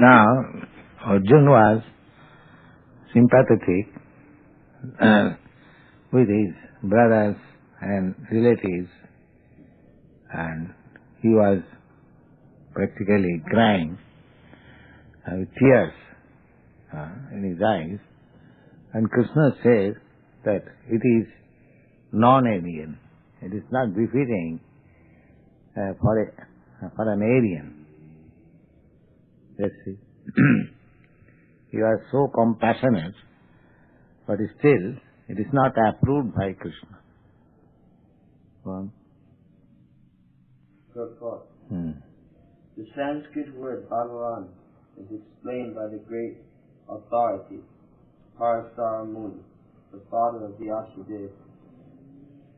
Now, Arjuna was sympathetic with his brothers and relatives, and he was practically crying with tears in his eyes. And Krishna says that it is non-Aryan. It is not befitting for an Aryan. Let's see. You are so compassionate, but still it is not approved by Krishna. Go on. Purport. The Sanskrit word Bhagavan is explained by the great authority, Parasara Muni, the father of the Ashadeva.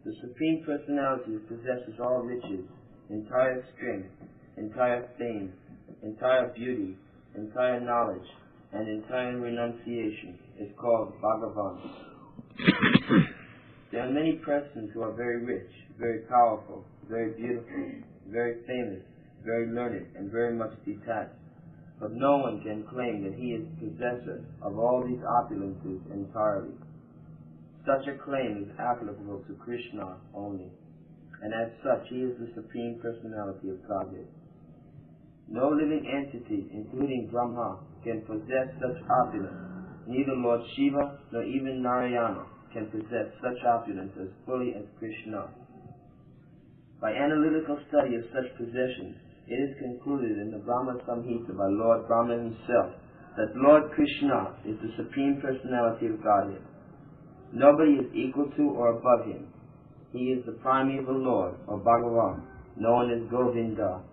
The Supreme Personality possesses all riches, entire strength, entire fame, entire beauty, entire knowledge, and entire renunciation is called Bhagavan. There are many persons who are very rich, very powerful, very beautiful, very famous, very learned, and very much detached. But no one can claim that he is possessor of all these opulences entirely. Such a claim is applicable to Krishna only, and as such he is the Supreme Personality of Godhead. No living entity, including Brahma, can possess such opulence. Neither Lord Shiva nor even Narayana can possess such opulence as fully as Krishna. By analytical study of such possessions, it is concluded in the Brahma Samhita by Lord Brahma himself that Lord Krishna is the Supreme Personality of Godhead. Nobody is equal to or above him. He is the primeval Lord, or Bhagavan, known as Govinda,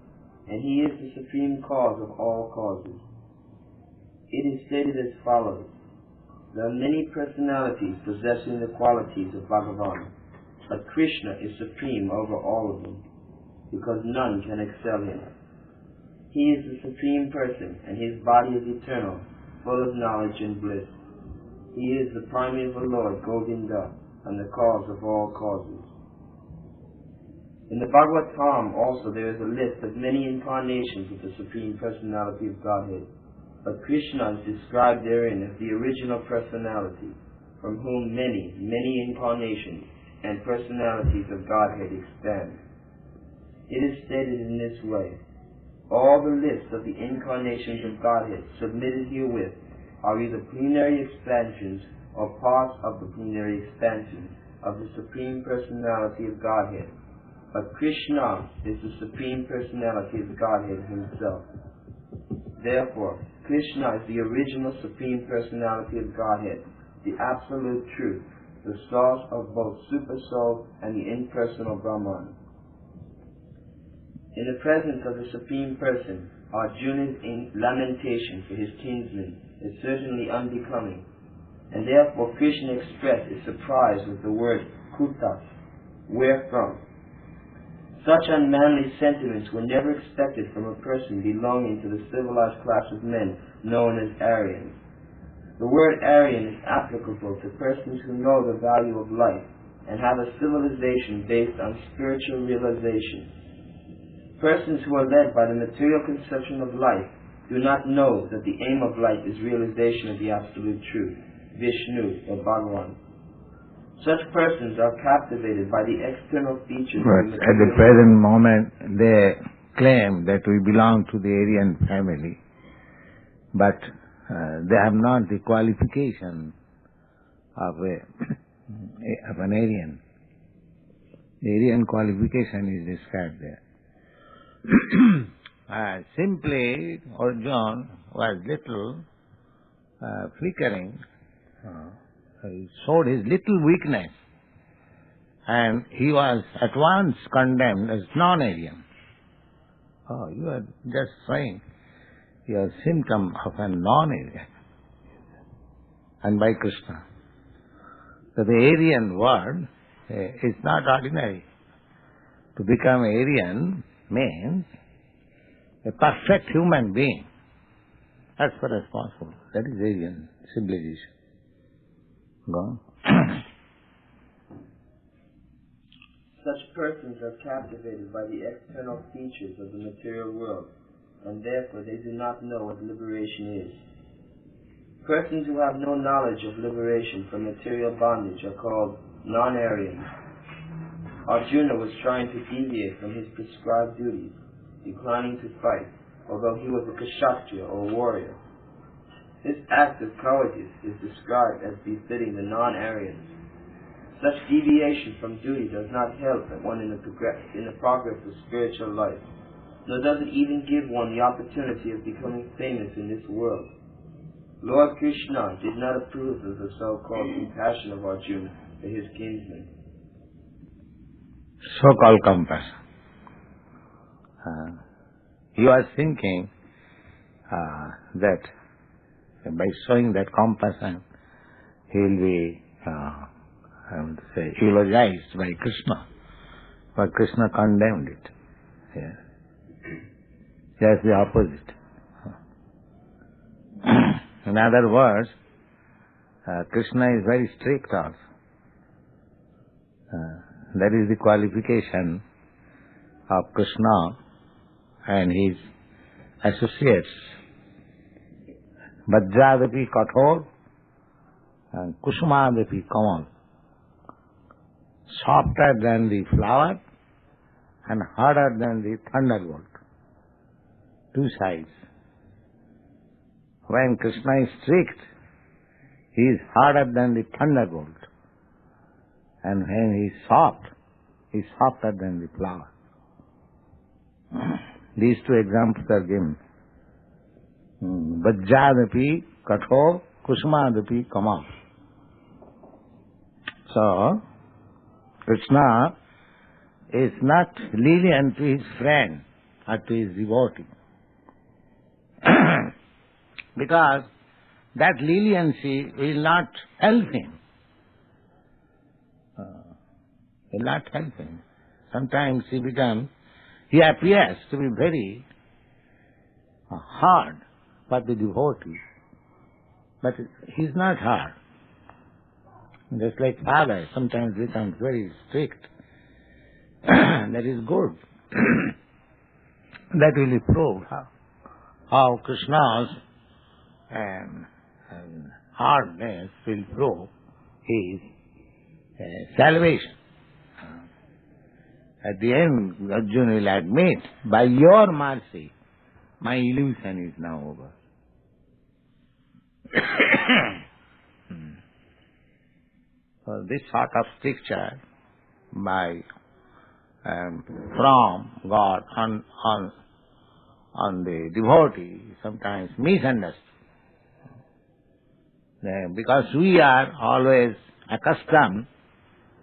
and he is the supreme cause of all causes. It is stated as follows: there are many personalities possessing the qualities of Bhagavan, but Krishna is supreme over all of them, because none can excel him. He is the Supreme Person, and his body is eternal, full of knowledge and bliss. He is the primeval Lord, Govinda, and the cause of all causes. In the Bhagavatam also there is a list of many incarnations of the Supreme Personality of Godhead, but Krishna is described therein as the original personality, from whom many, many incarnations and personalities of Godhead expand. It is stated in this way: all the lists of the incarnations of Godhead submitted herewith are either plenary expansions or parts of the plenary expansions of the Supreme Personality of Godhead. But Krishna is the Supreme Personality of Godhead himself. Therefore, Krishna is the original Supreme Personality of Godhead, the absolute truth, the source of both Supersoul and the impersonal Brahman. In the presence of the Supreme Person, Arjuna's lamentation for his kinsmen is certainly unbecoming, and therefore Krishna expressed his surprise with the word kutas, wherefrom. Such unmanly sentiments were never expected from a person belonging to the civilized class of men known as Aryans. The word Aryan is applicable to persons who know the value of life and have a civilization based on spiritual realization. Persons who are led by the material conception of life do not know that the aim of life is realization of the absolute truth, Vishnu or Bhagavan. Such persons are captivated by the external features of the at the present moment they claim that we belong to the Aryan family, but they have not the qualification of an Aryan. The Aryan qualification is described there. Simply, Arjuna was little flickering. He showed his little weakness, and he was at once condemned as non-Aryan. Oh, you are just saying your symptom of a non-Aryan, and by Krishna. So the Aryan word is not ordinary. To become Aryan means a perfect human being, as far as possible. That is Aryan civilization. Go on. Such persons are captivated by the external features of the material world and therefore they do not know what liberation is. Persons who have no knowledge of liberation from material bondage are called non-Aryans. Arjuna was trying to deviate from his prescribed duties, declining to fight, although he was a Kshatriya or warrior. This act of cowardice is described as befitting the non-Aryans. Such deviation from duty does not help one in the progress of spiritual life, nor does it even give one the opportunity of becoming famous in this world. Lord Krishna did not approve of the so-called compassion of Arjuna for his kinsmen. So-called compassion. He was thinking that by showing that compassion, he will be, eulogized by Krishna. But Krishna condemned it. Yeah. Just the opposite. In other words, Krishna is very strict also. That is the qualification of Krishna and his associates. Vajradapi kathor and kusumadapi kamal. Softer than the flower and harder than the thunderbolt. Two sides. When Krishna is strict, he is harder than the thunderbolt. And when he is softer than the flower. These two examples are given. Vajradapi kathor kusumadapi kamal. So, Krishna is not lenient to his friend or to his devotee. Because that leniency will not help him. Will not help him. Sometimes he appears to be very hard for the devotee. But he is not hard. Just like father sometimes becomes very strict. That is good. That will prove how Krishna's hardness will prove his salvation. At the end, Arjuna will admit, by your mercy, my illusion is now over. So this sort of stricture from God on the devotee is sometimes misunderstood. Because we are always accustomed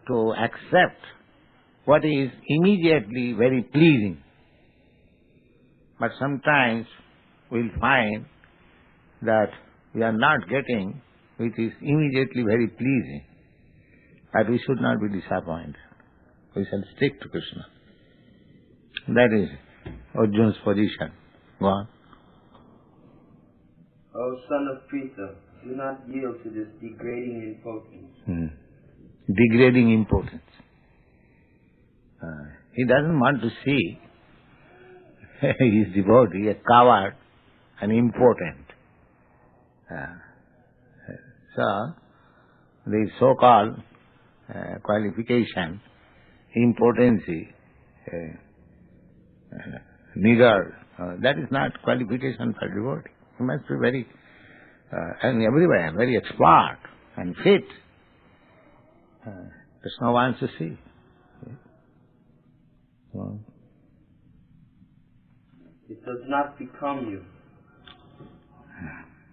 to accept what is immediately very pleasing. But sometimes we'll find that we are not getting which is immediately very pleasing. But we should not be disappointed. We shall stick to Krishna. That is Arjuna's position. Go on. O son of Pritha, do not yield to this degrading impotence. Degrading impotence. He doesn't want to see his devotee a coward and impotent. So, the so-called qualification, impotency, niggard, that is not qualification for devotee. He must be very, and everywhere, very expert and fit. Krishna wants to see. It does not become you.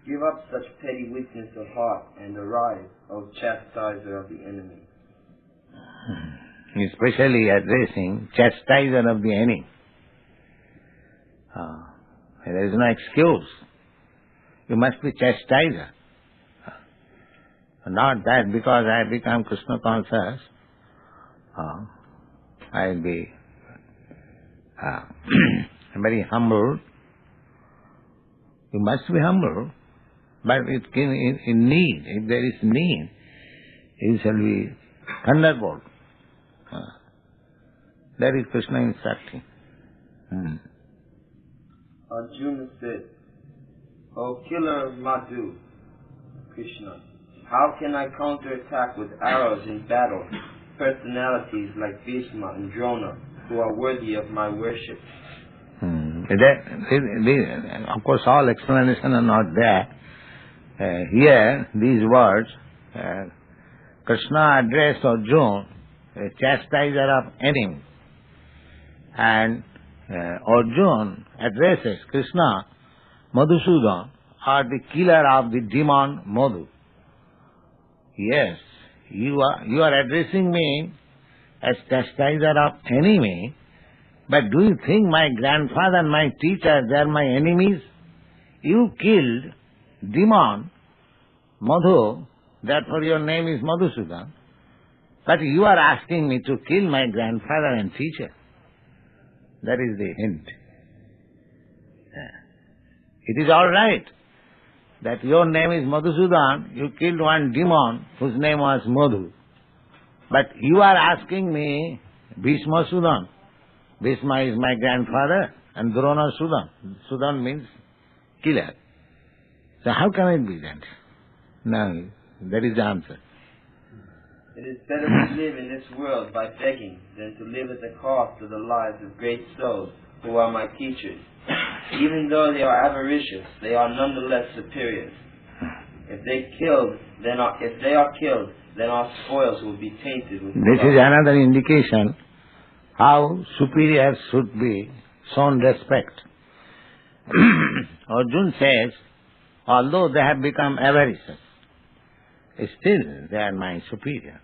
Give up such petty weakness of heart and arise, O chastiser of the enemy. Especially addressing chastiser of the enemy. There is no excuse. You must be chastiser. Not that because I become Krishna conscious, I will be very humble. You must be humble, but in need, if there is need, you shall be thunderbolt. That is Krishna instructing. Arjuna said, O killer of Madhu, Krishna, how can I counterattack with arrows in battle personalities like Bhishma and Drona who are worthy of my worship? Of course, all explanations are not there. Here, these words, Krishna addressed Arjuna, a chastiser of enemies, and Arjuna addresses Krishna, Madhusudan, or the killer of the demon Madhu. Yes, you are addressing me as chastiser of enemy, but do you think my grandfather and my teacher, they are my enemies? You killed demon Madhu, therefore your name is Madhusudan. But you are asking me to kill my grandfather and teacher. That is the hint. It is all right that your name is Madhusudan, you killed one demon whose name was Madhu. But you are asking me Bhishma Sudan. Bhishma is my grandfather and Drona Sudan. Sudan means killer. So how can it be that? Now, that is the answer. It is better to live in this world by begging than to live at the cost of the lives of great souls who are my teachers. Even though they are avaricious, they are nonetheless superiors. If they are killed, then our spoils will be tainted with blood. This is another indication how superiors should be shown respect. Arjuna says, although they have become avaricious, still they are my superior.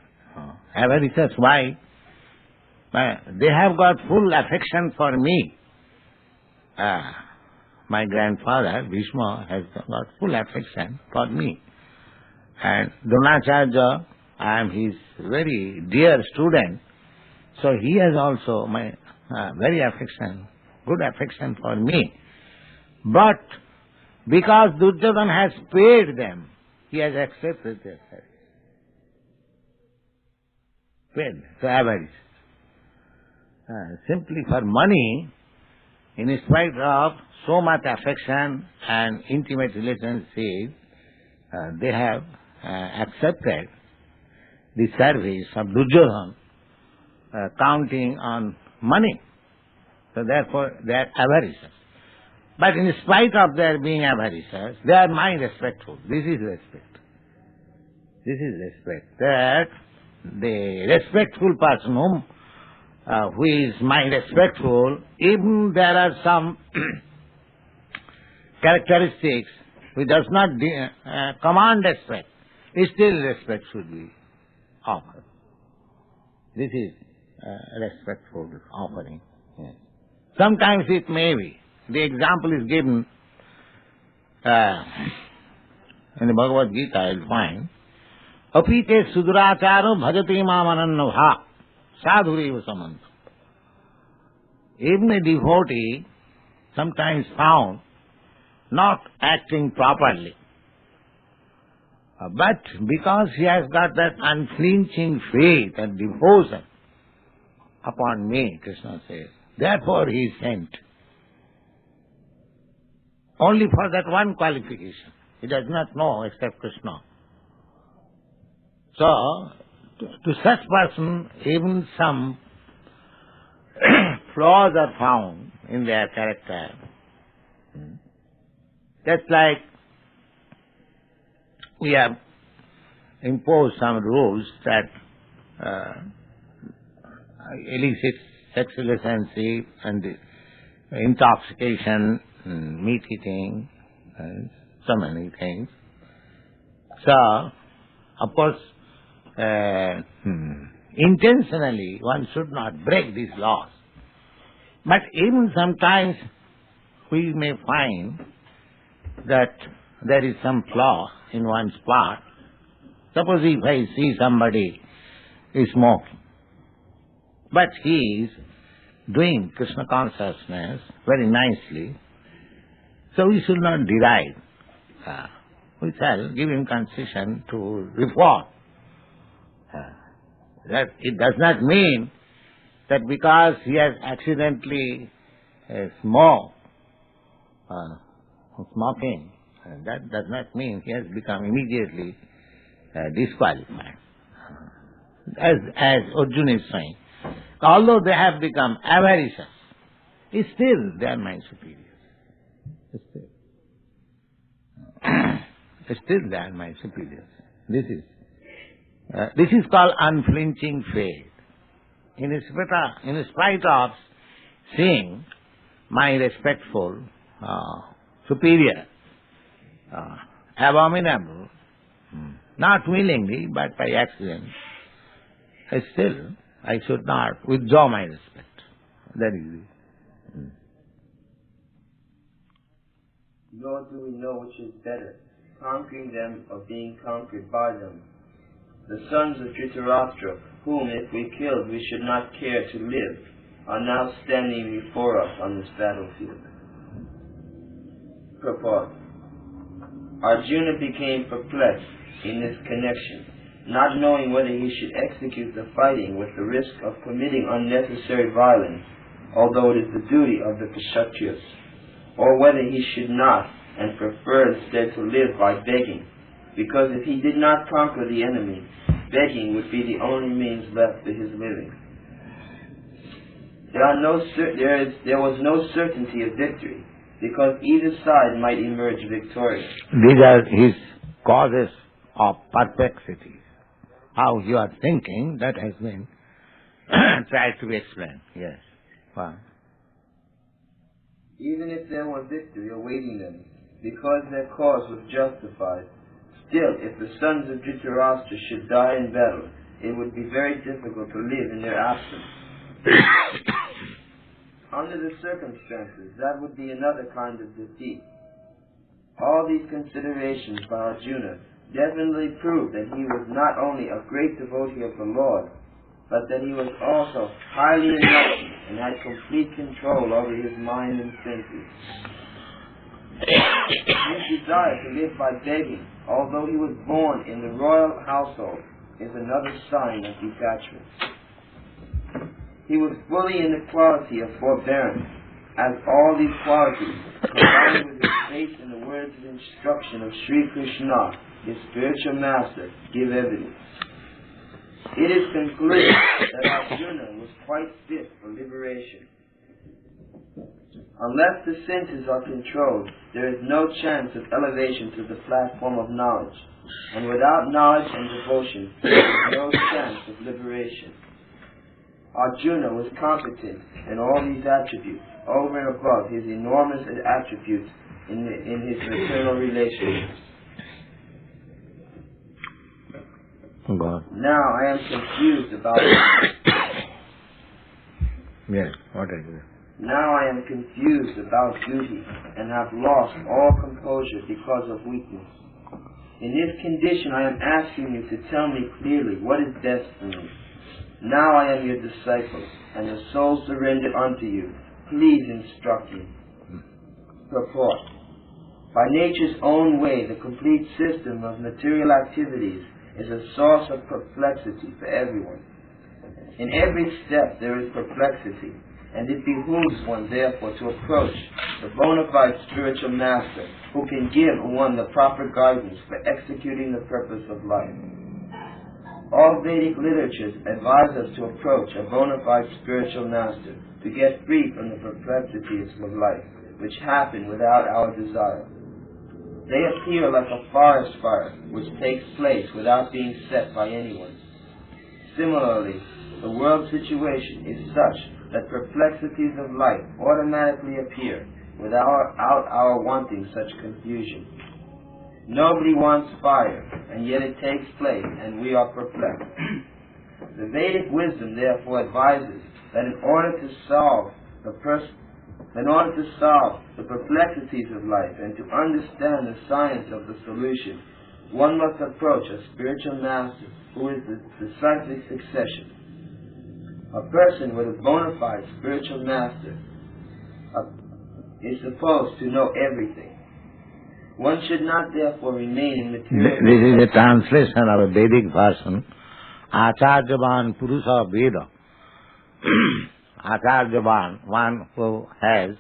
Avaricious, why? They have got full affection for me. My grandfather, Bhishma, has got full affection for me. And Dronacharya, I am his very dear student, so he has also my very good affection for me. But because Duryodhana has paid them, he has accepted their service. Paid, so avarice. Simply for money, in spite of so much affection and intimate relationship, they have accepted the service of Duryodhana, counting on money. So therefore they are avaricious. But in spite of their being avaricious, they are my respectful. This is respect. This is respect. That the respectful person who is my respectful, even there are some characteristics which does not command respect, still respect should be offered. This is respectful offering. Yes. Sometimes it may be. The example is given in the Bhagavad Gita, I will find. Apite suduracharo bhajati mamanannavha sadhureva samanta. Even a devotee sometimes found not acting properly. But because he has got that unflinching faith and devotion upon me, Krishna says, therefore he is sent. Only for that one qualification. He does not know except Krishna. So, to such person, even some flaws are found in their character. Just like we have imposed some rules that elicit sex relationship and intoxication, meat eating, so many things. So, of course, intentionally one should not break these laws. But even sometimes we may find that there is some flaw in one's part. Suppose if I see somebody is smoking, but he is doing Krishna consciousness very nicely, so we should not deride. We shall give him concession to reform. That it does not mean that because he has accidentally smoked, smoking, that does not mean he has become immediately disqualified. As Arjuna is saying, although they have become avaricious, still they are my superiors. Still they are my superiors. This is called unflinching faith. In spite of seeing my respectful superior abominable, not willingly but by accident, still I should not withdraw my respect. That is it. Nor do we know which is better, conquering them or being conquered by them. The sons of Dhritarashtra, whom if we killed we should not care to live, are now standing before us on this battlefield. Purport. Arjuna became perplexed in this connection, not knowing whether he should execute the fighting with the risk of committing unnecessary violence, although it is the duty of the Kshatriyas, or whether he should not and prefer instead to live by begging, because if he did not conquer the enemy, begging would be the only means left to his living. There was no certainty of victory, because either side might emerge victorious. These are his causes of perplexity. How you are thinking, that has been tried to be explained. Yes. Wow. Even if there were victory awaiting them, because their cause was justified, still, if the sons of Dhritarashtra should die in battle, it would be very difficult to live in their absence. Under the circumstances, that would be another kind of defeat. All these considerations by Arjuna definitely prove that he was not only a great devotee of the Lord, but that he was also highly enlightened and had complete control over his mind and senses. His desire to live by begging, although he was born in the royal household, is another sign of detachment. He was fully in the quality of forbearance, as all these qualities, combined with his faith in the words of instruction of Sri Krishna, his spiritual master, give evidence. It is concluded that Arjuna was quite fit for liberation. Unless the senses are controlled, there is no chance of elevation to the platform of knowledge, and without knowledge and devotion, there is no chance of liberation. Arjuna was competent in all these attributes, over and above his enormous attributes in his maternal relationships. God. Now I am confused about Yes, what is it? Now I am confused about duty and have lost all composure because of weakness. In this condition I am asking you to tell me clearly what is best for me. Now I am your disciple, and the soul surrendered unto you. Please instruct me. Purport. By nature's own way, the complete system of material activities is a source of perplexity for everyone. In every step there is perplexity, and it behooves one therefore to approach the bona fide spiritual master who can give one the proper guidance for executing the purpose of life. All Vedic literatures advise us to approach a bona fide spiritual master to get free from the perplexities of life, which happen without our desire. They appear like a forest fire, which takes place without being set by anyone. Similarly, the world situation is such that perplexities of life automatically appear without our wanting such confusion. Nobody wants fire, and yet it takes place, and we are perplexed. The Vedic wisdom therefore advises that in order to solve the perplexities of life and to understand the science of the solution, one must approach a spiritual master who is the disciplic succession. A person with a bona fide spiritual master is supposed to know everything. One should not therefore remain in material... This is a translation of a Vedic version. Acharyavan Purusha Veda. Acharyavan, one who has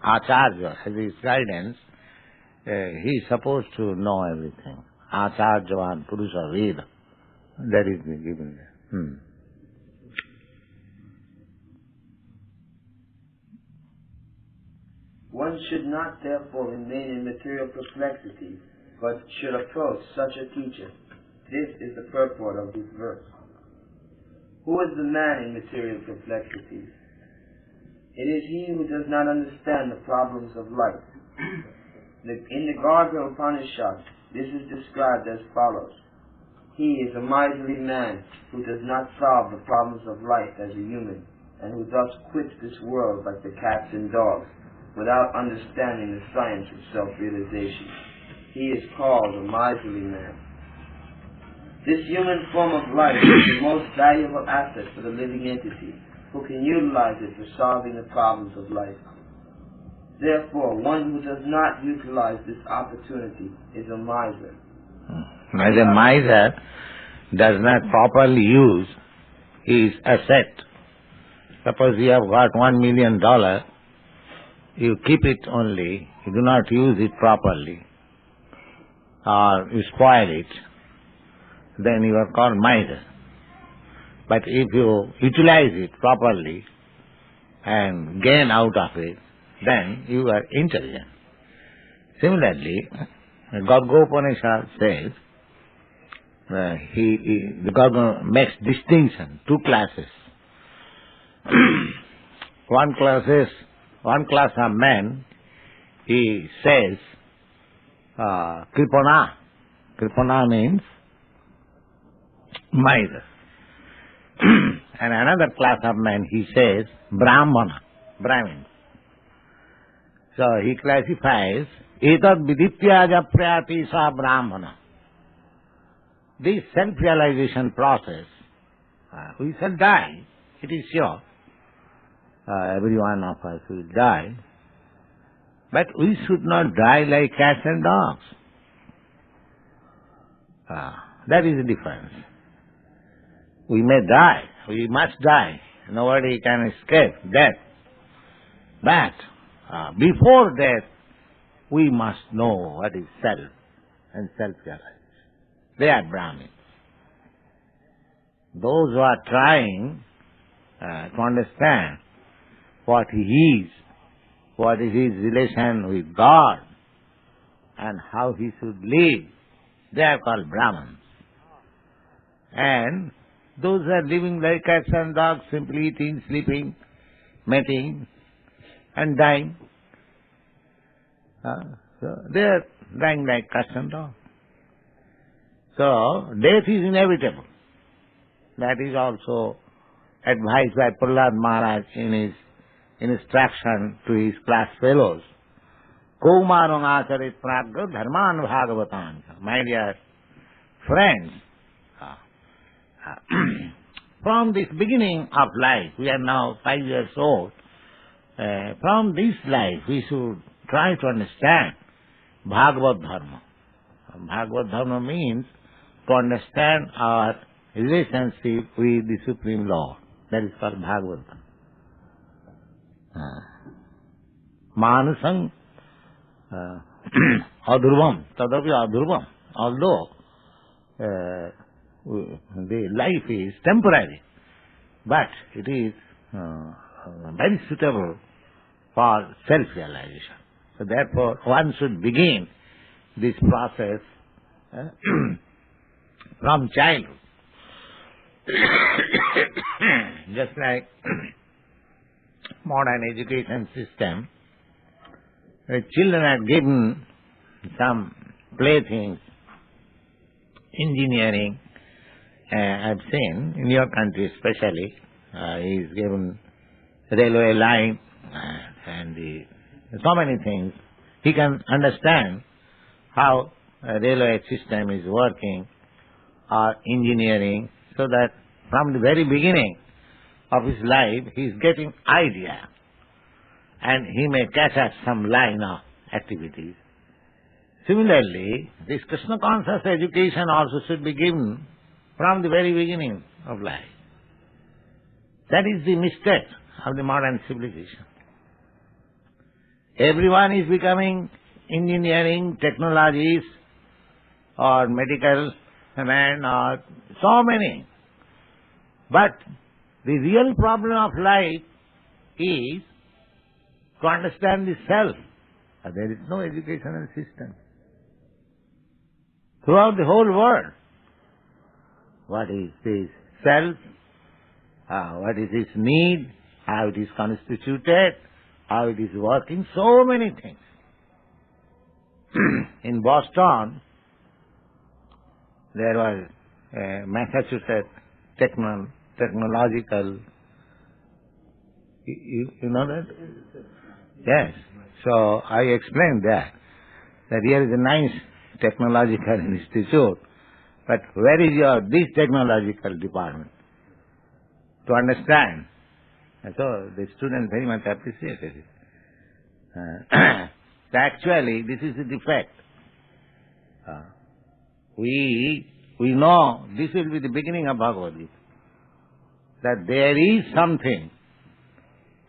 Acharya, as his guidance, he is supposed to know everything. Acharyavan Purusha Veda. That is given there. One should not therefore remain in material perplexity, but should approach such a teacher. This is the purport of this verse. Who is the man in material perplexities? It is he who does not understand the problems of life. In the Bhagavad Upanishad, this is described as follows. He is a miserly man who does not solve the problems of life as a human, and who thus quits this world like the cats and dogs, without understanding the science of self-realization. He is called a miserly man. This human form of life is the most valuable asset for the living entity, who can utilize it for solving the problems of life. Therefore, one who does not utilize this opportunity is a miser. As a miser does not properly use his asset. Suppose you have got $1 million, you keep it only, you do not use it properly, or you spoil it, then you are called miser. But if you utilize it properly and gain out of it, then you are intelligent. Similarly, Bhagavad says, the Bhagavad makes distinction, two classes. One class of men, he says, Kripana. Kripana means miser. And another class of men, he says, Brahmana, Brahmins. So he classifies, Etad viditya japrayati sa Brahmana. This self-realization process, we shall die, it is sure. Every one of us will die. But we should not die like cats and dogs. That is the difference. We may die, we must die. Nobody can escape death. But before death, we must know what is self and self-realization. They are Brahmins. Those who are trying to understand what he is, what is his relation with God, and how he should live, they are called Brahmins. And those who are living like cats and dogs, simply eating, sleeping, mating, and dying, so they are dying like cats and dogs. So, death is inevitable. That is also advised by Prahlad Maharaj in his instruction to his class fellows. Kaumarang acharit pragya dharman bhagavatam. My dear friends, from this beginning of life, we are now 5 years old, from this life we should try to understand Bhagavad Dharma. Bhagavad Dharma means to understand our relationship with the Supreme Lord. That is called Bhagavad Dharma. Manasam adhurvam, tadapi adhurvam. Although the life is temporary, but it is very suitable for self-realization. So therefore, one should begin this process from childhood. Just like modern education system, children are given some playthings, engineering. I've seen in your country especially, is given railway line and so many things. He can understand how a railway system is working or engineering, so that from the very beginning of his life he is getting idea and he may catch up some line of activities. Similarly, this Krishna conscious education also should be given from the very beginning of life. That is the mistake of the modern civilization. Everyone is becoming engineering, technologies, or medical man, or so many. But the real problem of life is to understand the self. There is no educational system throughout the whole world. What is this self? What is its need? How it is constituted? How it is working? So many things. In Boston, there was a Massachusetts technological. You know that? Yes. So I explained that here is a nice technological institute, but where is this technological department? To understand. And so the students very much appreciated it. So actually, this is the defect. We know this will be the beginning of Bhagavad Gita, that there is something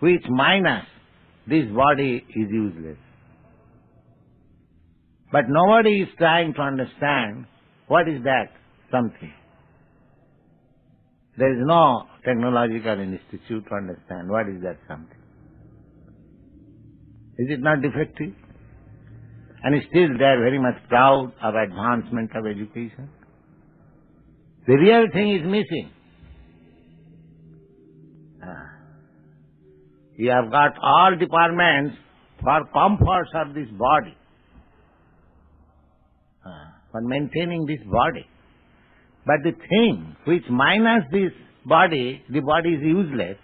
which minus this body is useless. But nobody is trying to understand what is that something. There is no technological institute to understand what is that something. Is it not defective? And still they are very much proud of advancement of education. The real thing is missing. You have got all departments for comforts of this body, for maintaining this body. But the thing which minus this body, the body is useless,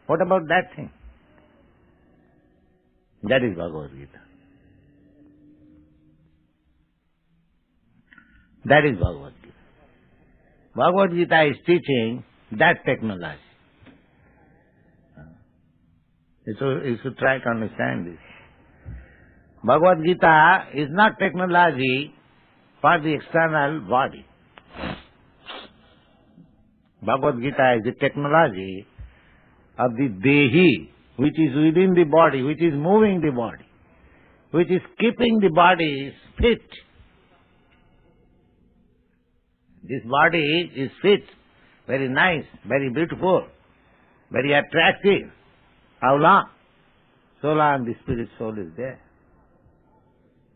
what about that thing? That is Bhagavad Gita. That is Bhagavad Gita. Bhagavad Gita is teaching that technology. You should try to understand this. Bhagavad Gita is not technology for the external body. Bhagavad Gita is the technology of the Dehi, which is within the body, which is moving the body, which is keeping the body fit. This body is fit, very nice, very beautiful, very attractive. How long? So long the spirit soul is there.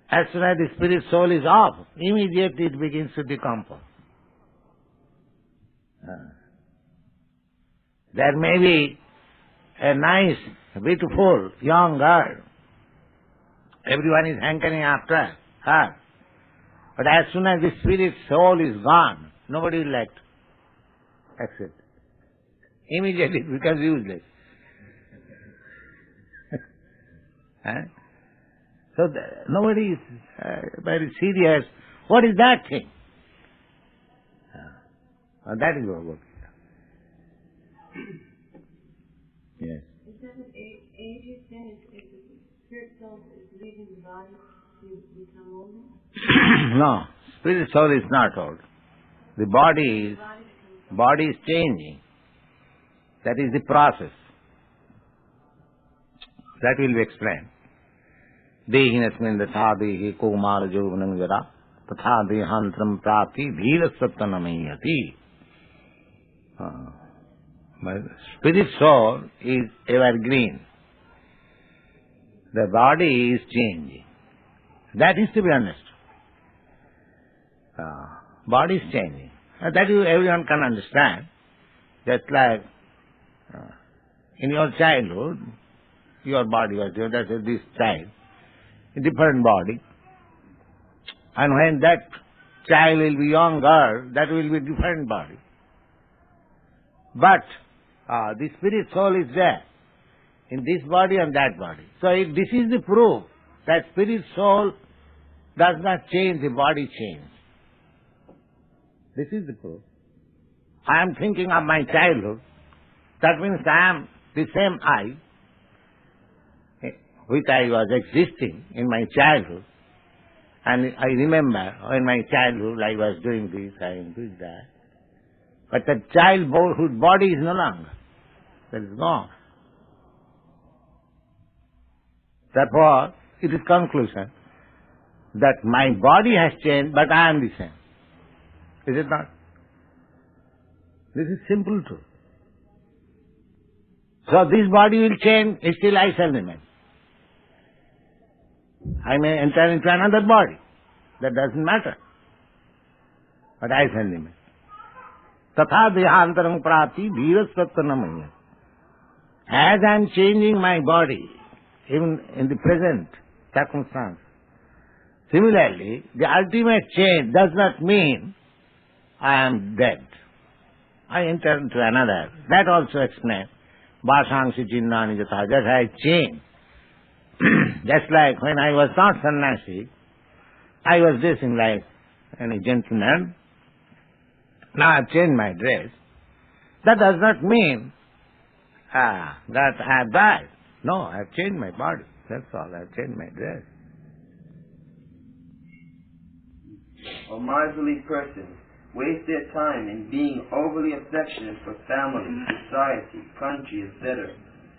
As soon as the spirit soul is off, immediately it begins to decompose. There may be a nice, beautiful young girl. Everyone is hankering after her. But as soon as the spirit soul is gone, nobody will like to accept. Immediately it becomes useless. So nobody is very serious. What is that thing? That is Bhagavad Gita. Yes. Is that an age then if the spirit soul is leaving the body, you become older? No, spirit soul is not old. The body is changing. That is the process. That will be explained. Dehinasmin datha dehi kumara jovanam jara tatha dehantram prapti dhira sattanamiyati. But spirit soul is evergreen. The body is changing. That is to be understood. Body is changing. That everyone can understand. Just like in your childhood, your body was there, that's this child, a different body. And when that child will be younger, that will be different body. But the spirit soul is there, in this body and that body. So this is the proof that spirit soul does not change, the body changes. This is the proof. I am thinking of my childhood. That means I am the same I, which I was existing in my childhood. And I remember in my childhood I was doing this, I am doing that. But the childhood body is no longer. That is gone. Therefore, it is conclusion that my body has changed, but I am the same. Is it not? This is simple truth. So this body will change, still I shall remain. I may enter into another body. That doesn't matter. But I shall remain. Tatha dehantaram prati dhirasvattanamaya. As I am changing my body, even in the present circumstance, similarly, the ultimate change does not mean I am dead. I enter into another. That also explains. Bhashangsi chinnani jatha. That I change. Just like when I was not sannyasi, I was dressing like any gentleman. Now I have changed my dress. That does not mean that I have died. No, I have changed my body. That's all. I have changed my dress. A miserly person waste their time in being overly affectionate for family, society, country, etc.,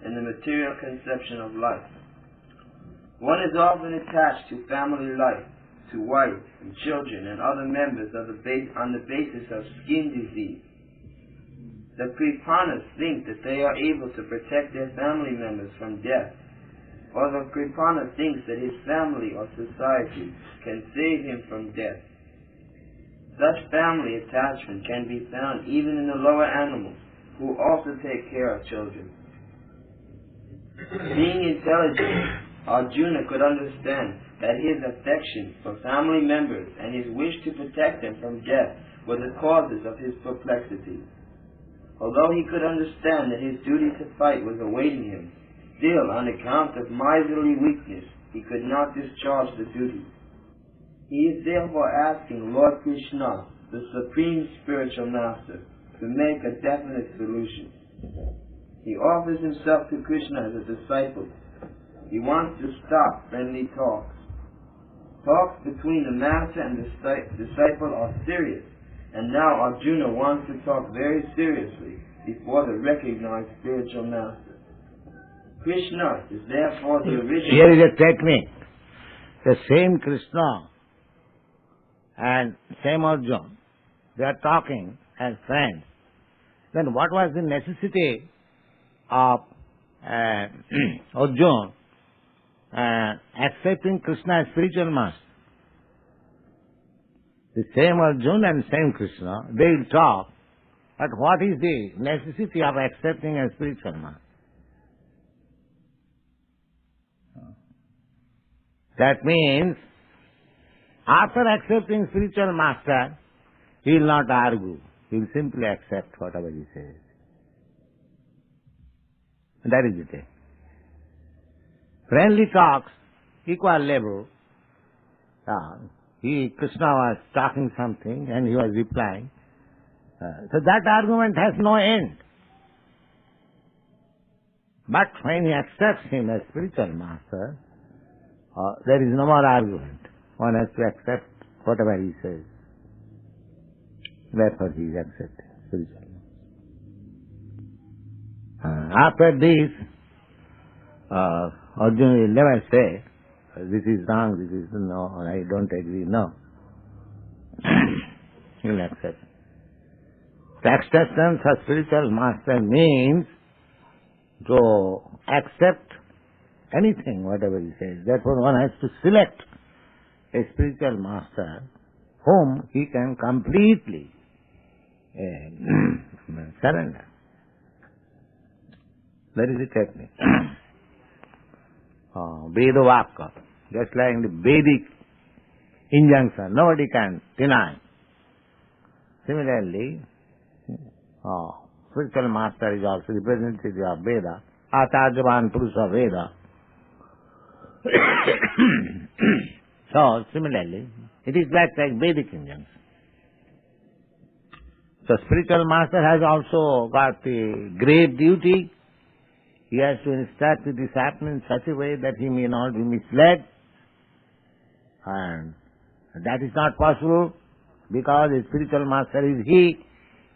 and the material conception of life. One is often attached to family life, to wife and children and other members on the basis of skin disease. The Kripanas think that they are able to protect their family members from death, or the Kripana thinks that his family or society can save him from death. Such family attachment can be found even in the lower animals, who also take care of children. Being intelligent, Arjuna could understand that his affection for family members and his wish to protect them from death were the causes of his perplexity. Although he could understand that his duty to fight was awaiting him, still, on account of miserly weakness, he could not discharge the duty. He is therefore asking Lord Krishna, the Supreme Spiritual Master, to make a definite solution. He offers himself to Krishna as a disciple. He wants to stop friendly talks. Talks between the Master and the disciple are serious, and now Arjuna wants to talk very seriously before the recognized spiritual Master. Krishna is therefore the original... Here is a technique. The same Krishna and same Arjuna, they are talking as friends. Then what was the necessity of Arjuna accepting Krishna as spiritual master? The same Arjuna and same Krishna, they will talk, but what is the necessity of accepting a spiritual master? That means, after accepting spiritual master, he will not argue. He will simply accept whatever he says. That is it. Friendly talks, equal level. Krishna was talking something and he was replying. So that argument has no end. But when he accepts him as spiritual master, there is no more argument. One has to accept whatever he says. Therefore he is accepted spiritual master. After this, Arjuna will never say, this is wrong, this is no, or I don't agree, no. He will accept. The acceptance of spiritual master means to accept anything, whatever he says. Therefore one has to select a spiritual master whom he can completely surrender. That is the technique. Veda Vakya, just like the Vedic injunction, nobody can deny. Similarly, spiritual master is also representative of Veda, Acharyavan Purusha Veda. So, similarly, it is like Vedic injunction. So, spiritual master has also got the grave duty. He has to instruct the disciple in such a way that he may not be misled. And that is not possible because a spiritual master is he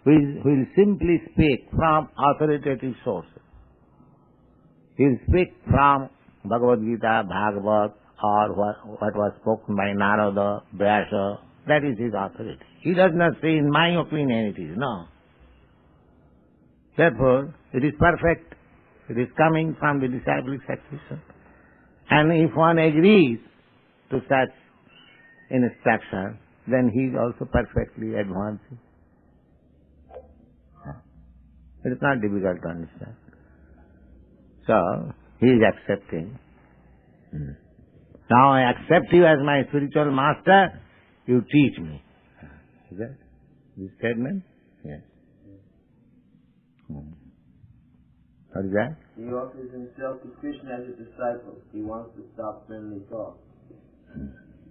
who will simply speak from authoritative sources. He will speak from Bhagavad-gīta, Bhagavad, or what was spoken by Narada, Vyasa, that is his authority. He does not say, in my opinion it is, no. Therefore, it is perfect. It is coming from the disciplic succession. And if one agrees to such instruction, then he is also perfectly advancing. It is not difficult to understand. So, he is accepting. Now I accept you as my spiritual master, you teach me. Is that this statement? Yes. What is that? He offers himself to Krishna as a disciple. He wants to stop friendly talk.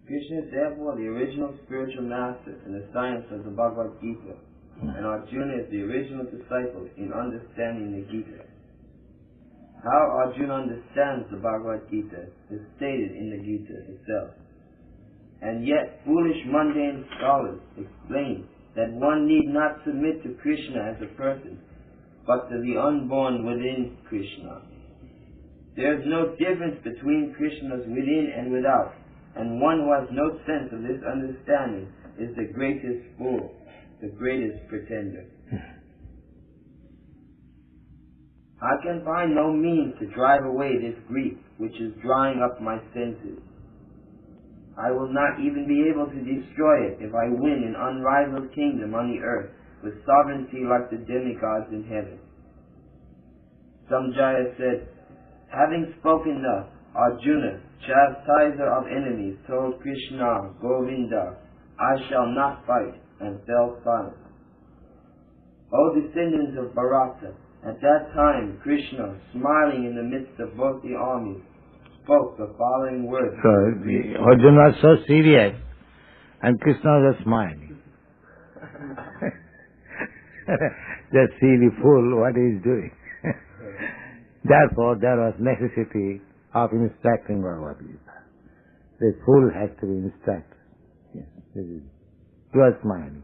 Krishna is therefore the original spiritual master in the science of the Bhagavad Gita, and Arjuna is the original disciple in understanding the Gita. How Arjuna understands the Bhagavad Gita is stated in the Gita itself. And yet, foolish mundane scholars explain that one need not submit to Krishna as a person, but to the unborn within Krishna. There is no difference between Krishnas within and without, and one who has no sense of this understanding is the greatest fool, the greatest pretender. I can find no means to drive away this grief which is drying up my senses. I will not even be able to destroy it if I win an unrivaled kingdom on the earth with sovereignty like the demigods in heaven. Samjaya said, having spoken thus, Arjuna, chastiser of enemies, told Krishna, Govinda, I shall not fight, and fell silent. O descendants of Bharata, at that time Krishna, smiling in the midst of both the armies, spoke the following words. So Arjuna was so serious, and Krishna was smiling. Just see the fool what he is doing. Therefore, there was necessity of instructing Bhagavad Gita. The fool has to be instructed. Yes, he was smiling.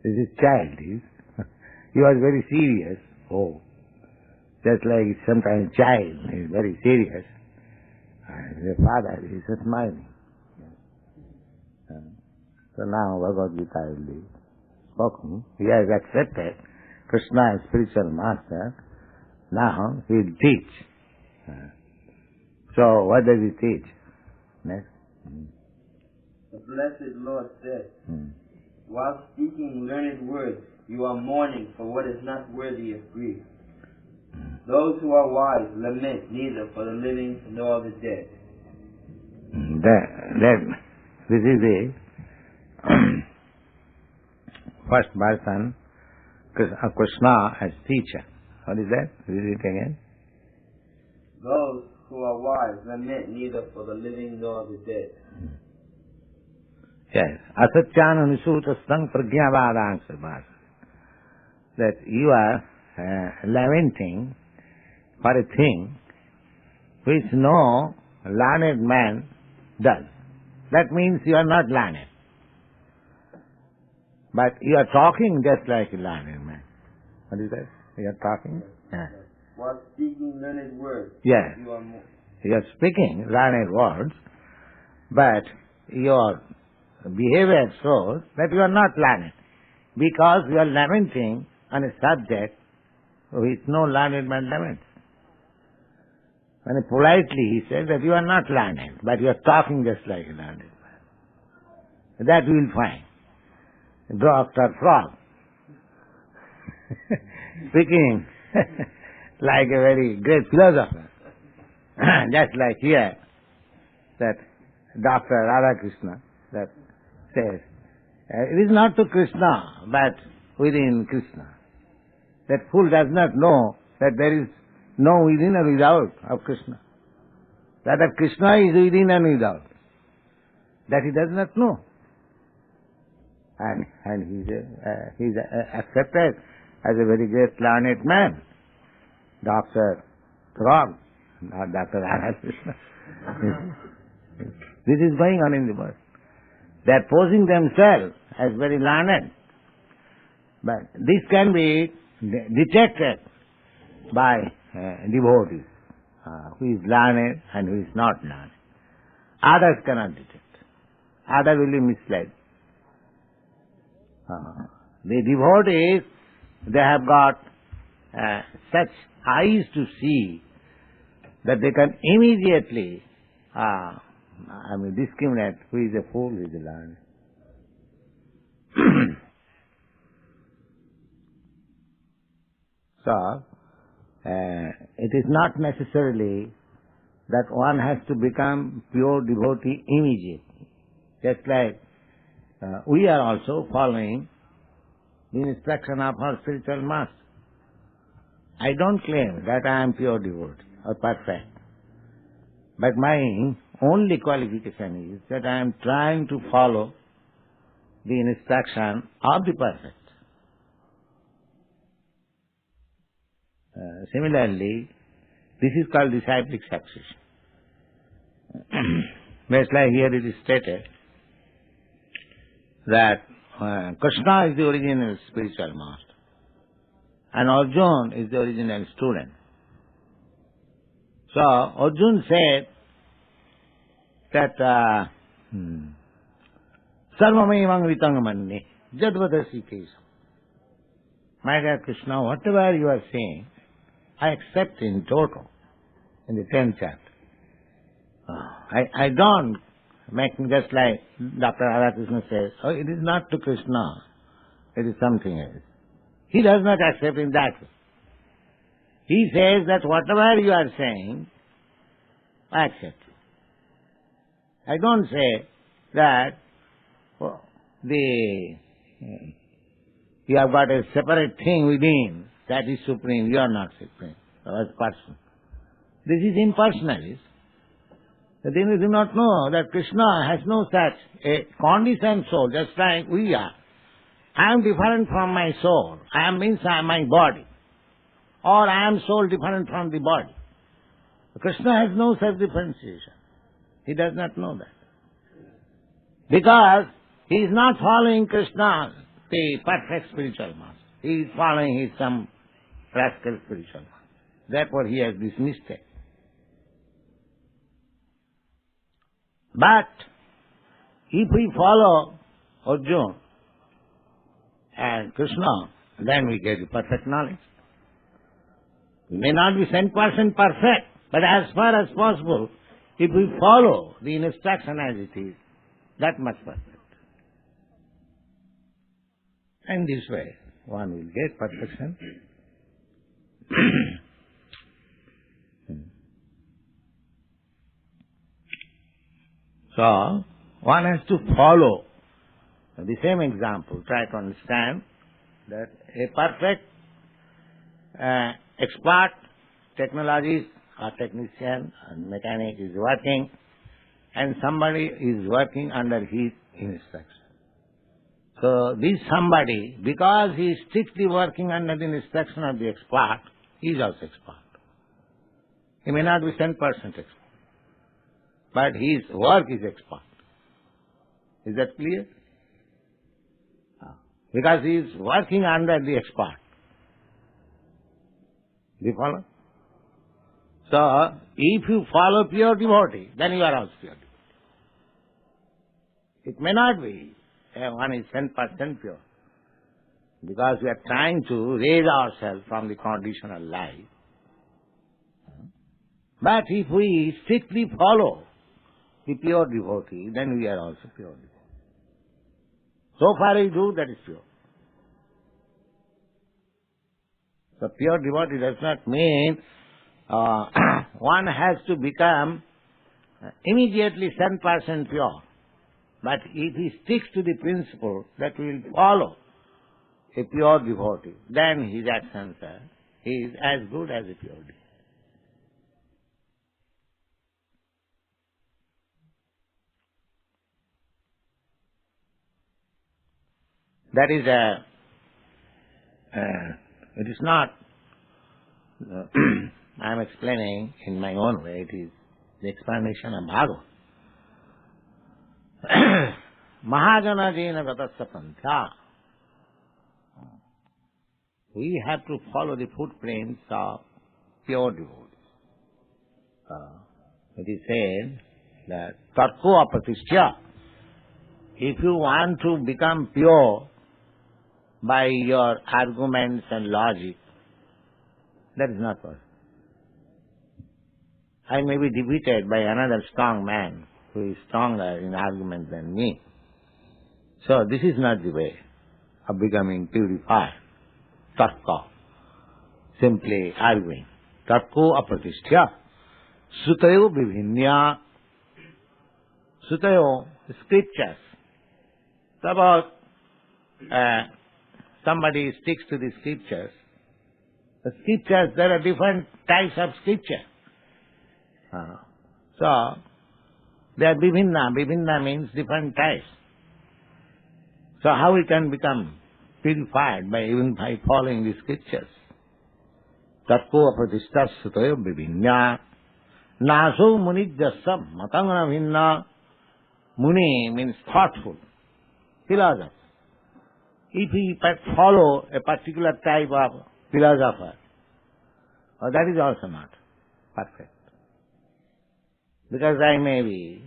This is childish. He was very serious. Oh, just like sometimes child is very serious. And the father is smiling. So now Bhagavad Gita will be spoken. He has accepted Krishna as spiritual master. Now he will teach. So what does he teach? Next. The blessed Lord said, while speaking learned words, you are mourning for what is not worthy of grief. Those who are wise lament neither for the living nor the dead. This is the first person of Krishna as teacher. What is that? Read it again. Those who are wise lament neither for the living nor the dead. Yes. Asacchana nisutasthang pragyavadang sabhasa. That you are lamenting for a thing which no learned man does. That means you are not learned. But you are talking just like a learned man. What is that? You are talking? Yeah. While speaking learned words, yes. You are speaking learned words, but your behavior shows that you are not learned, because you are lamenting on a subject which no learned man laments. And politely he says that you are not learned, but you are talking just like a learned man. That we will find. Dr. Frog. Speaking like a very great philosopher. Just like here, that Dr. Radha Krishna that says, it is not to Krishna, but within Krishna. That fool does not know that there is no within or without of Krishna. That Krishna is within and without. That he does not know. And he is accepted as a very great learned man. Dr. Frog, not Dr. Radha Krishna. This is going on in the world. They are posing themselves as very learned. But this can be detected by devotees who is learned and who is not learned. Others cannot detect. Others will be misled. The devotees, they have got such eyes to see that they can immediately discriminate who is a fool, who is a learned. So, it is not necessarily that one has to become pure devotee immediately. Just like we are also following the instruction of our spiritual master. I don't claim that I am pure devotee or perfect. But my only qualification is that I am trying to follow the instruction of the perfect. Similarly, this is called disciplic succession. Just like here it is stated that Krishna is the original spiritual master and Arjuna is the original student. So Arjuna said that Sarvamevang vitang manne jadvadasi kesam. My dear Krishna, whatever you are saying, I accept in total, in the 10th chapter. I don't make just like Dr. Hare Krishna says, oh, it is not to Krishna, it is something else. He does not accept in that way. He says that whatever you are saying, I accept. I don't say that you have got a separate thing within, that is supreme, you are not supreme, as person. This is impersonalist. They do not know that Krishna has no such a conditioned soul, just like we are. I am different from my soul. I am my body. Or I am soul different from the body. Krishna has no such differentiation. He does not know that. Because he is not following Krishna, the perfect spiritual master. He is following some rascal spiritual master. Therefore he has dismissed it. But if we follow Arjuna and Krishna, then we get the perfect knowledge. We may not be 10% perfect, but as far as possible, if we follow the instruction as it is, that much perfect. And this way, one will get perfection. So, one has to follow the same example, try to understand that a perfect expert technologist or technician or mechanic is working and somebody is working under his instruction. So this somebody, because he is strictly working under the instruction of the expert, he is also expert. He may not be 10% expert, but his work is expert. Is that clear? Because he is working under the expert. Do you follow? So, if you follow pure devotee, then you are also pure devotee. It may not be one is 10% pure. Because we are trying to raise ourselves from the conditional life. But if we strictly follow the pure devotee, then we are also pure devotee. So far we do, that is pure. So pure devotee does not mean one has to become immediately 10% pure. But if he sticks to the principle that we will follow a pure devotee, then his actions are, he is as good as a pure devotee. That is it is not, I am explaining in my own way, it is the explanation of Bhagavad. Mahajana jena gatasya pantha. We have to follow the footprints of pure devotees. It is said that tarko apratishya. If you want to become pure by your arguments and logic, that is not possible. I may be defeated by another strong man who is stronger in argument than me. So this is not the way of becoming purified. Tarka, simply arguing. Tarko apratishya. Sutayo vivinya. Sutayo, scriptures. Suppose somebody sticks to the scriptures. The scriptures, there are different types of scripture. So, they are vivinna. Vivinna means different types. So how we can become purified even by following the scriptures? Tarko apratishya sutayo vivinya. Naso munijjasa matangana vinna. Muni means thoughtful, philosopher. If he follow a particular type of philosopher, that is also not perfect. Because I may be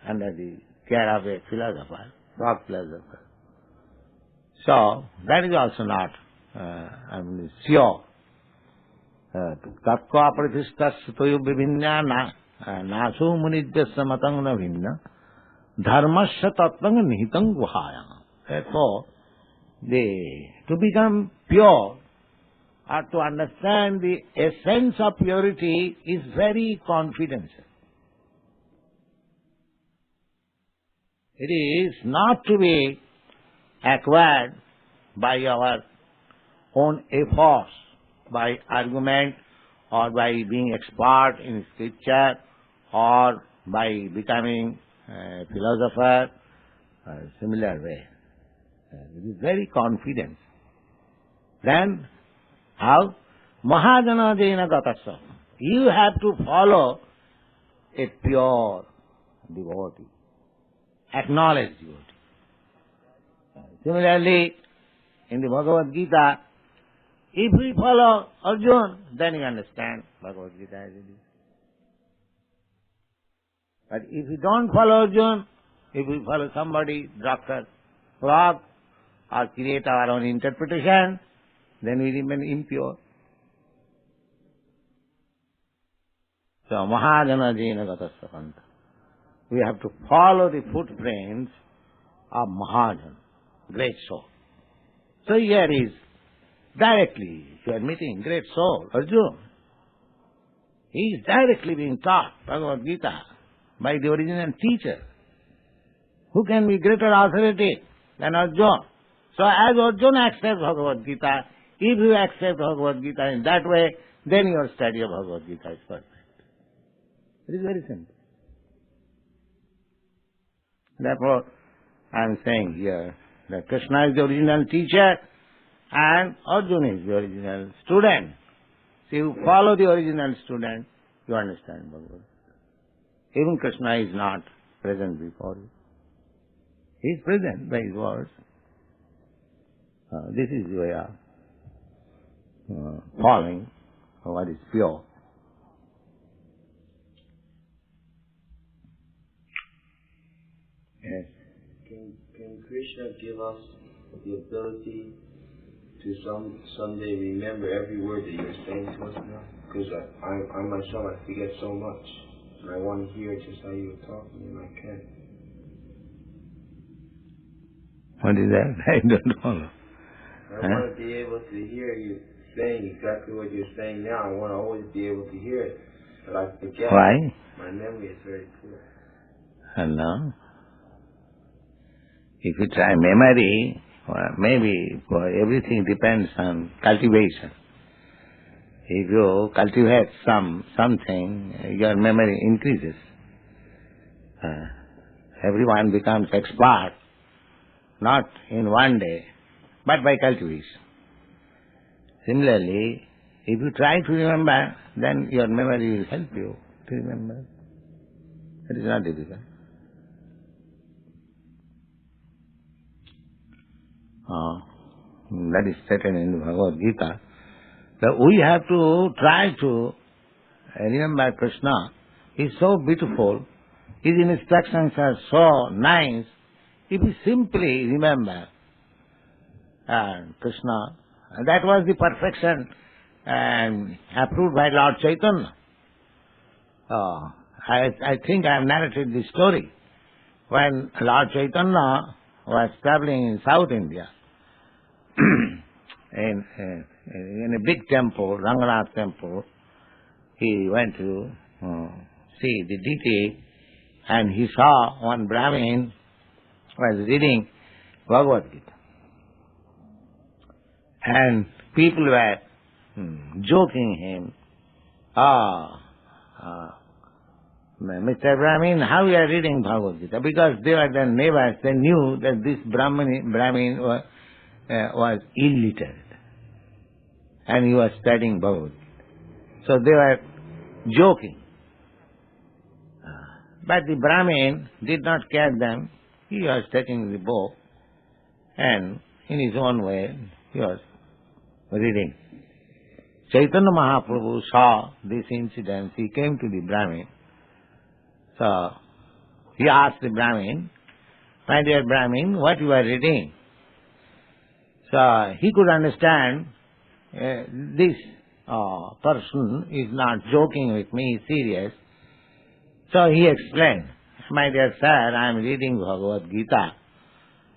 under the care of a philosopher, rock philosopher. So, that is also not sure. Tatko apratishta sutoyo vivinya naso munijjasa matangana vinna dharmasya tattvanga nihitang guhaya. Therefore, to become pure or to understand the essence of purity is very confidential. It is not to be acquired by our own efforts, by argument, or by being expert in scripture, or by becoming a philosopher, similar way. It is very confident. Then, how? Mahajana jena gatasya. You have to follow a pure devotee, acknowledged devotee. Similarly, in the Bhagavad Gita, if we follow Arjuna, then you understand Bhagavad Gita as it is. But if we don't follow Arjuna, if we follow somebody, Dr. Frog, or create our own interpretation, then we remain impure. So, Mahajana jena gatasya pantha. We have to follow the footprints of Mahajan, great soul. So here is directly, you are meeting great soul, Arjuna. He is directly being taught Bhagavad Gita by the original teacher. Who can be greater authority than Arjuna? So as Arjuna accepts Bhagavad Gita, if you accept Bhagavad Gita in that way, then your study of Bhagavad Gita is perfect. It is very simple. Therefore, I am saying here that Krishna is the original teacher and Arjuna is the original student. So you follow the original student, you understand Bhagavad Gita. Even Krishna is not present before you. He is present by his words. This is the way of following what is pure. Yes. Can Krishna give us the ability to someday remember every word that you're saying to us now? Because I myself, I forget so much. And I want to hear just how you were talking, and I can't. What is that? I don't know. I want to be able to hear you saying exactly what you're saying now. I want to always be able to hear it. But I forget. Why? My memory is very poor. Hello. If you try memory, maybe everything depends on cultivation. If you cultivate something, your memory increases. Everyone becomes expert, not in one day, but by cultivation. Similarly, if you try to remember, then your memory will help you to remember. It is not difficult. That is stated in the Bhagavad Gita, that we have to try to remember Krishna is so beautiful, his instructions are so nice. If you simply remember Krishna, that was the perfection approved by Lord Chaitanya. I think I have narrated this story. When Lord Chaitanya was traveling in South India, in a big temple, Ranganath temple, he went to see the deity, and he saw one Brahmin was reading Bhagavad Gita. And people were joking him, Mr. Brahmin, how you are reading Bhagavad Gita? Because they were their neighbors, they knew that this Brahmin was illiterate. And he was studying Bhagavad Gita. So they were joking. But the Brahmin did not care them. He was taking the book and in his own way he was reading. Chaitanya Mahaprabhu saw this incident. He came to the Brahmin. So he asked the Brahmin, my dear Brahmin, what you are reading? So he could understand this person is not joking with me, he is serious. So he explained, my dear sir, I am reading Bhagavad Gita.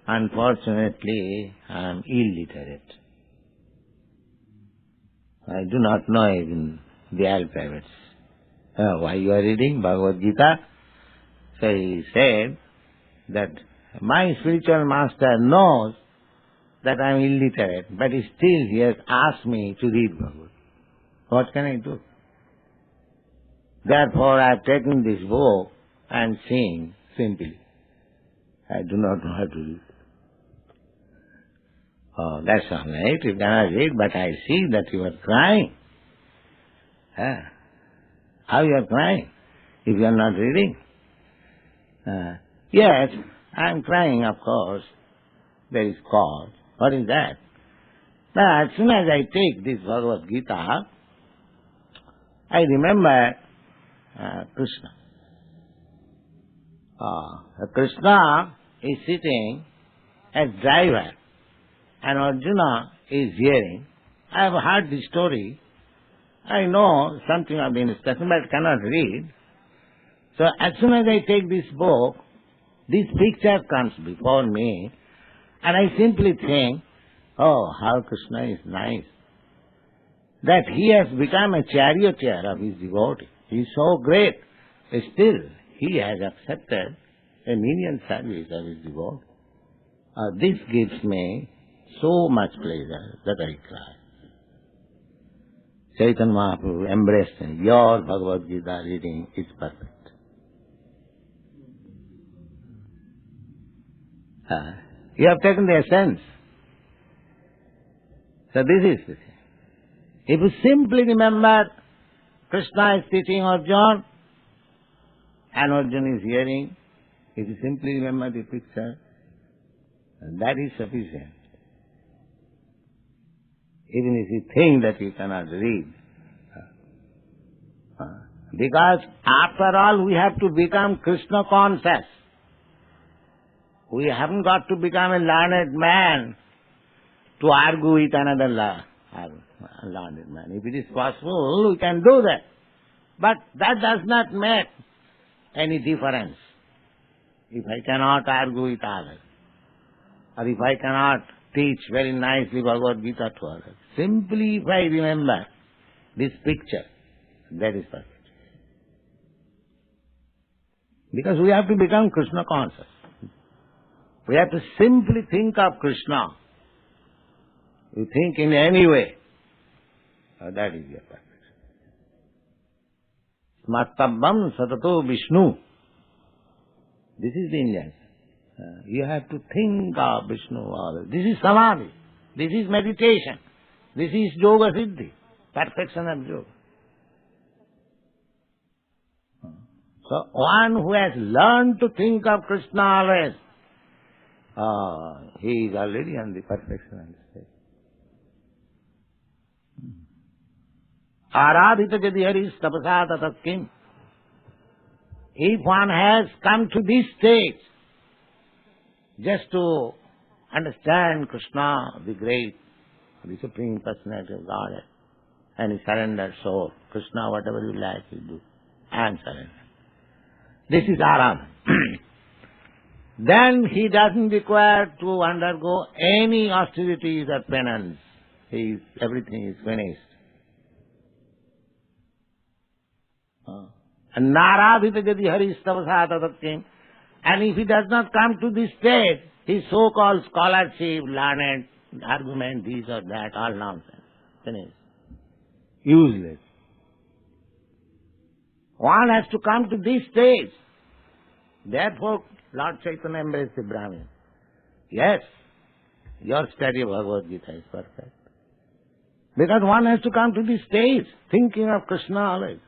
Unfortunately, I am illiterate. I do not know even the alphabets. Why you are reading Bhagavad Gita? So he said that my spiritual master knows that I am illiterate, but still he has asked me to read Bhagavad. What can I do? Therefore I have taken this book and sing simply. I do not know how to read. Oh, that's all right, you cannot read, but I see that you are crying. How you are crying if you are not reading? Yes, I am crying, of course. There is cause. What is that? Now, as soon as I take this Bhagavad Gita, I remember Krishna. Krishna is sitting as driver and Arjuna is hearing. I have heard the story. I know something of the instruction but cannot read. So as soon as I take this book, this picture comes before me and I simply think, oh, how Krishna is nice. That he has become a charioteer of his devotee. He is so great. Still, he has accepted a menial service of his devotee. This gives me so much pleasure that I cry. Chaitanya Mahaprabhu embraced me. Your Bhagavad Gita reading is perfect. You have taken the essence. So this is the thing. If you simply remember Krishna is teaching Arjuna and Arjuna is hearing, if you simply remember the picture, that is sufficient. Even if you think that you cannot read. Because after all we have to become Krishna conscious. We haven't got to become a learned man to argue with another learned man. If it is possible, we can do that. But that does not make any difference. If I cannot argue with others, or if I cannot teach very nicely Bhagavad Gita to others, simply if I remember this picture, that is perfect. Because we have to become Krishna conscious. We have to simply think of Krishna. You think in any way, that is your perfection. Smartabham satato Vishnu. This is the Indian. You have to think of Vishnu. This is samadhi. This is meditation. This is yoga siddhi. Perfection of yoga. So one who has learned to think of Krishna always, he is already on the perfection stage. Aradhita jadi haris tapasa tatat kim. If one has come to this stage, just to understand Krishna, the great, the Supreme Personality of Godhead, and he surrendered soul. Krishna, whatever you like, you do. I am surrendered. This is Aram. Then he doesn't require to undergo any austerities or penance. Everything is finished. And Naradhita jadi haristhavasa tatatkim. And if he does not come to this stage, his so-called scholarship, learned, argument, this or that, all nonsense. Finished. Useless. One has to come to this stage. Therefore, Lord Chaitanya embraced the Brahmin. Yes, your study of Bhagavad Gita is perfect. Because one has to come to this stage, thinking of Krishna always.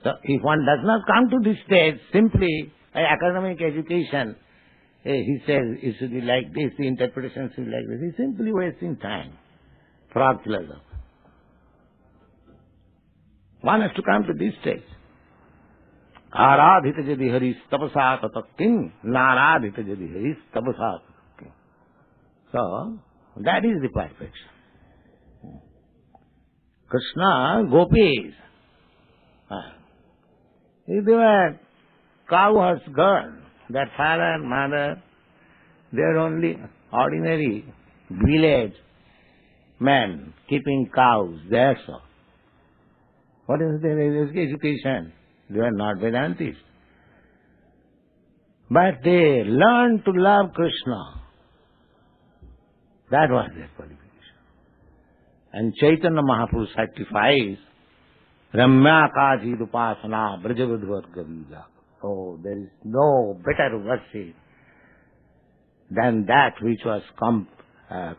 So, if one does not come to this stage, simply by academic education, he says it should be like this, the interpretation should be like this, he's simply wasting time. Frog philosophy. One has to come to this stage. Aradhita jadi haris tapasa tatatkim, naradhita jadi haris tapasa tatatkim. So, that is the perfection. Krishna, gopis, if they were cowherds girl, their father and mother, they are only ordinary village men keeping cows, that's all. What is their education? They are not Vedantists. But they learned to love Krishna. That was their qualification. And Chaitanya Mahaprabhu sacrificed Ramya Kajid Upasana Brajavadvargavija. Oh, there is no better worship than that which was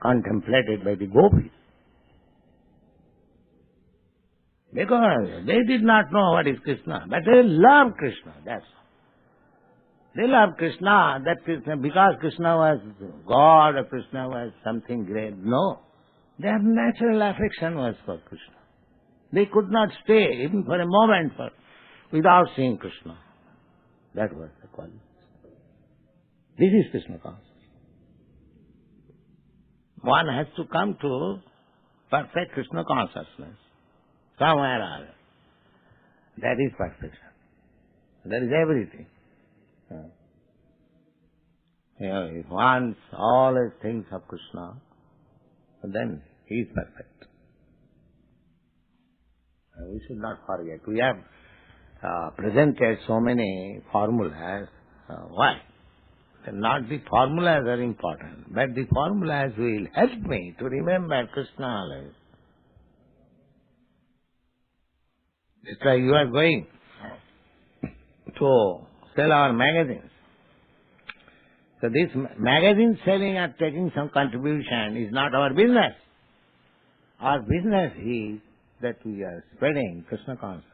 contemplated by the gopis. Because they did not know what is Krishna, but they love Krishna, that's all. They love Krishna, that Krishna, because Krishna was God or Krishna was something great. No. Their natural affection was for Krishna. They could not stay even for a moment without seeing Krishna. That was the quality. This is Krishna consciousness. One has to come to perfect Krishna consciousness. Somewhere or other. That is perfection. That is everything. If one always thinks of Krishna, then he is perfect. We should not forget. We have presented so many formulas. Why? Not the formulas are important, but the formulas will help me to remember Krishna always. It's like you are going to sell our magazines. So this magazine selling or taking some contribution is not our business. Our business is that we are spreading Krishna consciousness.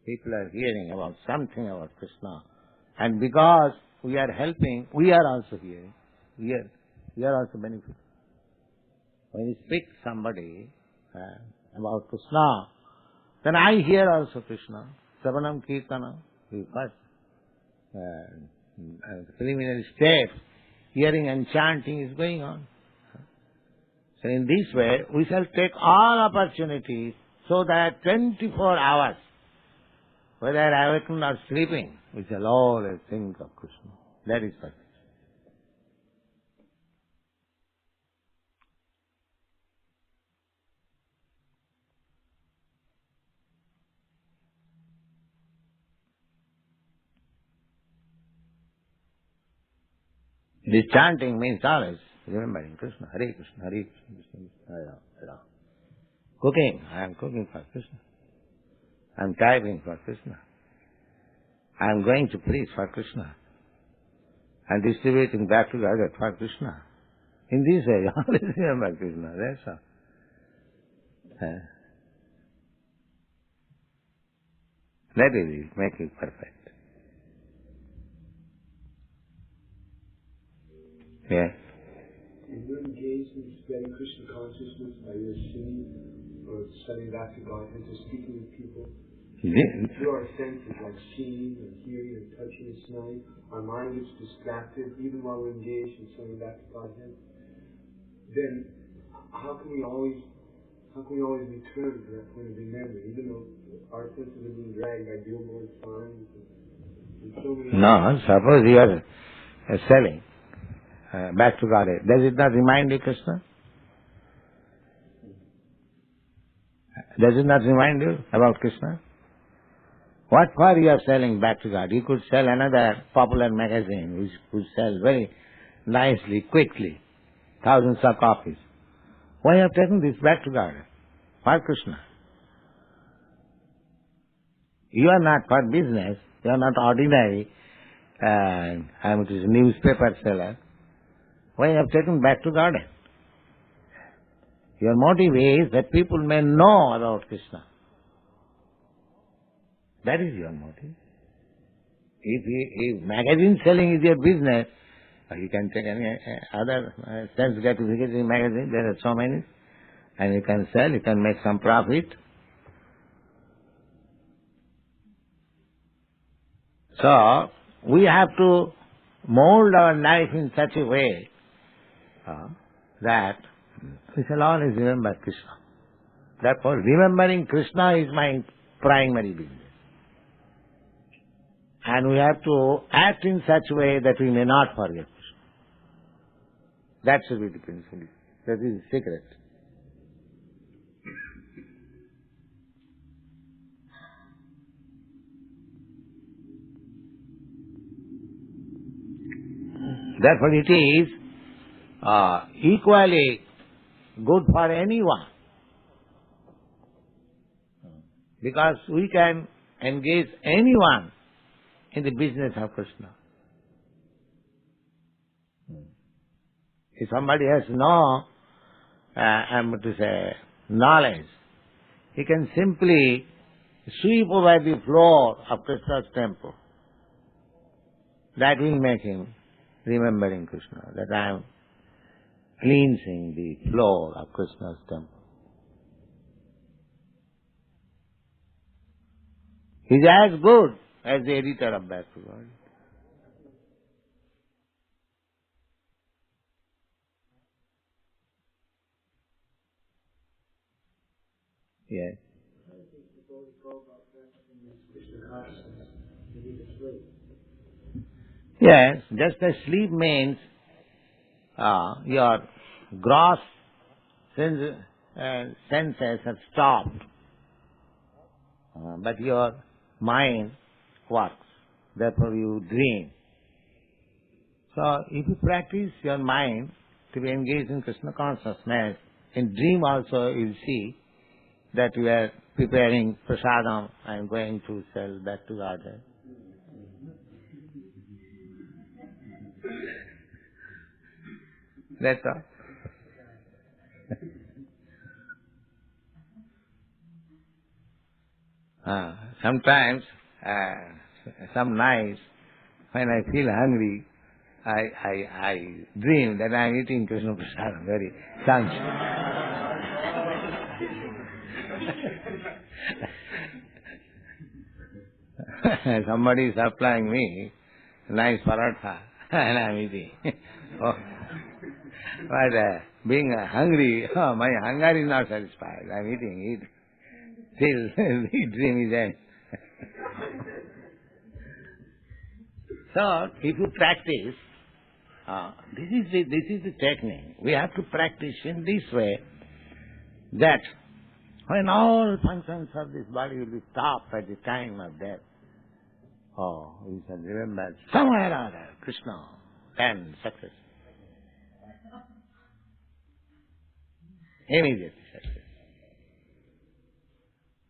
People are hearing about something about Krishna. And because we are helping, we are also hearing. We are also benefiting. When you speak to somebody about Krishna, then I hear also Krishna. Savanam Kirtanam. We first preliminary steps, hearing and chanting is going on. So in this way, we shall take all opportunities so that 24 hours, whether awakened or sleeping, we shall always think of Krishna. That is perfect. This chanting means always remembering Krishna, Hare Krishna, Hare Krishna, Krishna Krishna, Hare Ram, Hare Ram. Cooking, I am cooking for Krishna. I am typing for Krishna. I am going to preach for Krishna. I am distributing back to the other for Krishna. In this way, you always remember Krishna, that's all. That is it, make it perfect. Yes. If you're engaged ways in spreading Krishna consciousness by either singing or studying back to Godhead, or speaking with people? Through our senses, like seeing and hearing and touching and smelling, our mind gets distracted even while we're engaged in studying back to Godhead. Then, how can we always return to that point of remembering, even though our senses are being dragged by billboard signs and so many? No, suppose you are selling back to Godhead. Does it not remind you Krishna? Does it not remind you about Krishna? What for you are selling back to God? You could sell another popular magazine which could sell very nicely, quickly, thousands of copies. Why have taken this back to God? For Krishna. You are not for business. You are not ordinary newspaper seller. Why have taken back to God? Your motive is that people may know about Krishna. That is your motive. If magazine selling is your business, you can take any other sense gratification magazine, there are so many, and you can sell, you can make some profit. So, we have to mold our life in such a way that we shall always remember Krishna. Therefore, remembering Krishna is my primary business. And we have to act in such a way that we may not forget Krishna. That should be the principle. That is the secret. Therefore it is equally good for anyone. Because we can engage anyone in the business of Krishna. If somebody has no, knowledge, he can simply sweep over the floor of Krishna's temple. That will make him remembering Krishna, that I am cleansing the floor of Krishna's temple. He is as good as the editor of Bhagavad. Yes. Yes, just as sleep means your gross senses have stopped, but your mind works. Therefore you dream. So if you practice your mind to be engaged in Krishna consciousness, in dream also you'll see that you are preparing prasadam and going to sell back to Godhead. That's all. Sometimes, some nights, when I feel hungry, I dream that I am eating Krishna Prasadam, very sumptuous. Somebody is supplying me nice paratha, and I am eating. But being hungry, my hunger is not satisfied. I am eating it. Till the dream is end. So, if you practice, this is the technique. We have to practice in this way that when all functions of this body will be stopped at the time of death, we shall remember somewhere or other Krishna and success. Immediately success.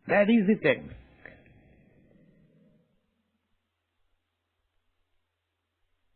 That is the technique.